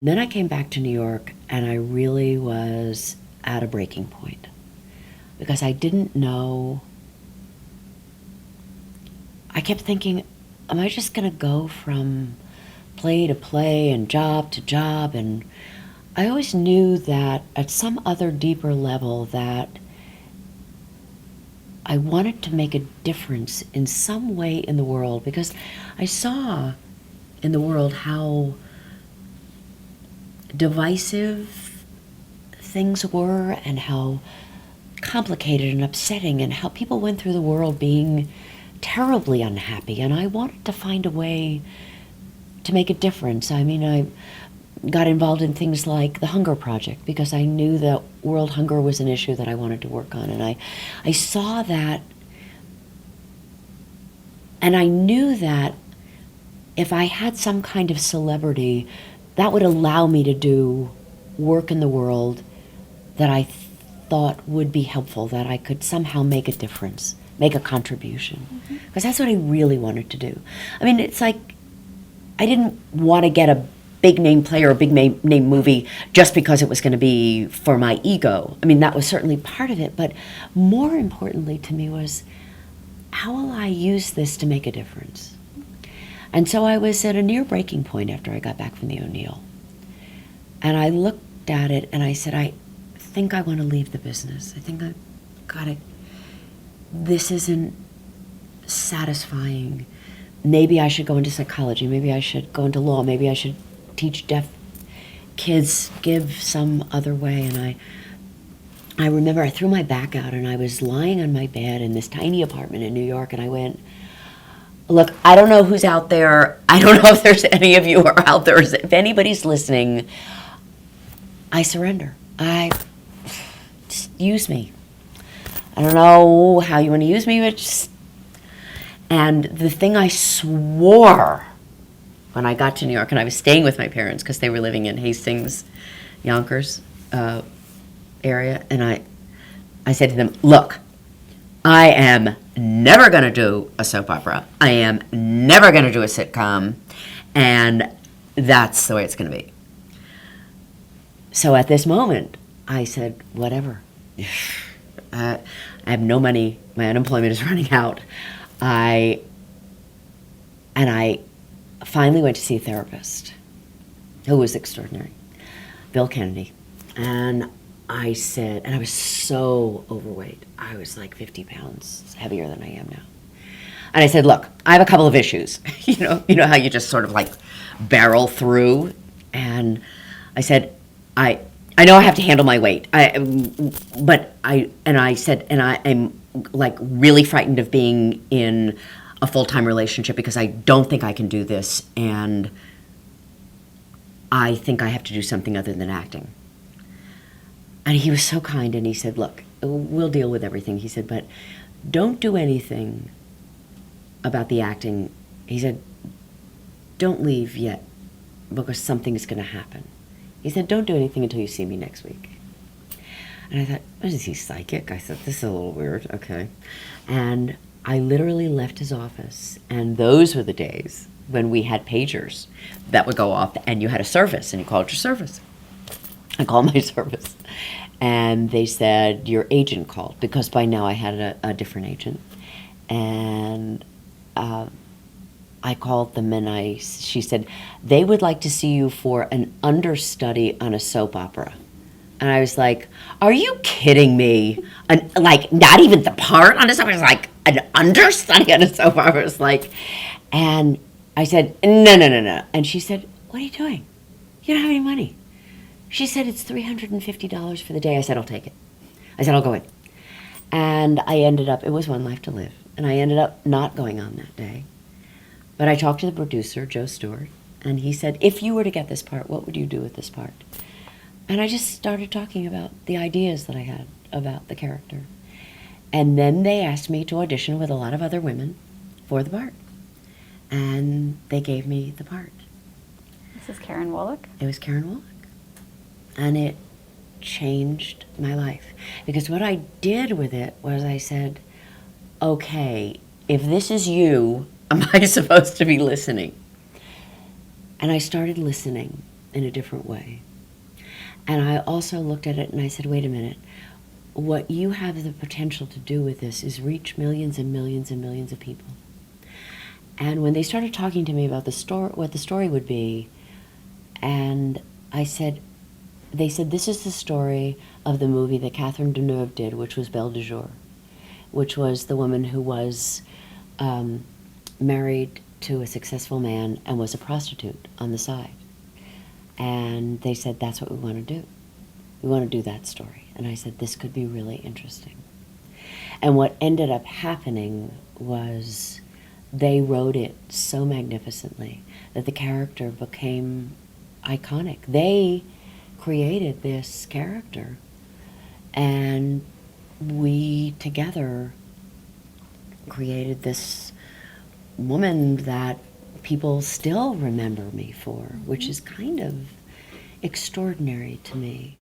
Then I came back to New York, and I really was at a breaking point because I didn't know. I kept thinking, am I just going to go from play to play and job to job? And I always knew that at some other deeper level that I wanted to make a difference in some way in the world, because I saw in the world how divisive things were and how complicated and upsetting, and how people went through the world being terribly unhappy. And I wanted to find a way to make a difference. I mean, I got involved in things like the Hunger Project because I knew that world hunger was an issue that I wanted to work on. And I saw that, and I knew that if I had some kind of celebrity, that would allow me to do work in the world that I thought would be helpful, that I could somehow make a difference, make a contribution. Because that's what I really wanted to do. I mean, it's like I didn't want to get a big name play or a big name movie just because it was going to be for my ego. I mean, that was certainly part of it, but more importantly to me was, how will I use this to make a difference? And so I was at a near breaking point after I got back from the O'Neill. And I looked at it and I said, I think I want to leave the business. I think I've got to, this isn't satisfying. Maybe I should go into psychology. Maybe I should go into law. Maybe I should teach deaf kids, give some other way. And I remember I threw my back out and I was lying on my bed in this tiny apartment in New York, and I went, look, I don't know who's out there. I don't know if there's any of you are out there. If anybody's listening, I surrender. Just use me. I don't know how you want to use me, but just... And the thing I swore when I got to New York, and I was staying with my parents because they were living in Hastings, Yonkers area, and I said to them, look, I am never going to do a soap opera. I am never going to do a sitcom, and that's the way it's going to be. So at this moment, I said, whatever. I have no money. My unemployment is running out. I finally went to see a therapist who was extraordinary, Bill Kennedy. And I said, and I was so overweight. I was like 50 pounds heavier than I am now. And I said, look, I have a couple of issues. You know how you just sort of like barrel through? And I said, I know I have to handle my weight. I'm like really frightened of being in a full-time relationship because I don't think I can do this, and I think I have to do something other than acting. And he was so kind, and he said, look, we'll deal with everything. He said, but don't do anything about the acting. He said, don't leave yet because something is going to happen. He said, don't do anything until you see me next week. And I thought, what is he, psychic? I thought, this is a little weird, okay. And I literally left his office, and those were the days when we had pagers that would go off, and you had a service, and you called your service. I called my service, and they said, your agent called, because by now I had a different agent. And I called them, and she said, they would like to see you for an understudy on a soap opera. And I was like, are you kidding me? Like, not even the part on a soap opera. It was like an understudy on a soap opera. It was like, and I said, no. And she said, what are you doing? You don't have any money. She said, it's $350 for the day. I said, I'll take it. I said, I'll go in. And I ended up, it was One Life to Live. And I ended up not going on that day. But I talked to the producer, Joe Stewart, and he said, if you were to get this part, what would you do with this part? And I just started talking about the ideas that I had about the character. And then they asked me to audition with a lot of other women for the part. And they gave me the part. This is Karen Wallach? It was Karen Wallach. And it changed my life. Because what I did with it was I said, okay, if this is you, am I supposed to be listening? And I started listening. in a different way. And I also looked at it and I said, wait a minute, what you have the potential to do with this is reach millions and millions and millions of people. And when they started talking to me about the story, what the story would be, and I said, they said, this is the story of the movie that Catherine Deneuve did, which was Belle de Jour, which was the woman who was married to a successful man and was a prostitute on the side. And they said, that's what we want to do. We want to do that story. And I said, this could be really interesting. And what ended up happening was they wrote it so magnificently that the character became iconic. They created this character, and we together created this woman that people still remember me for, which is kind of extraordinary to me.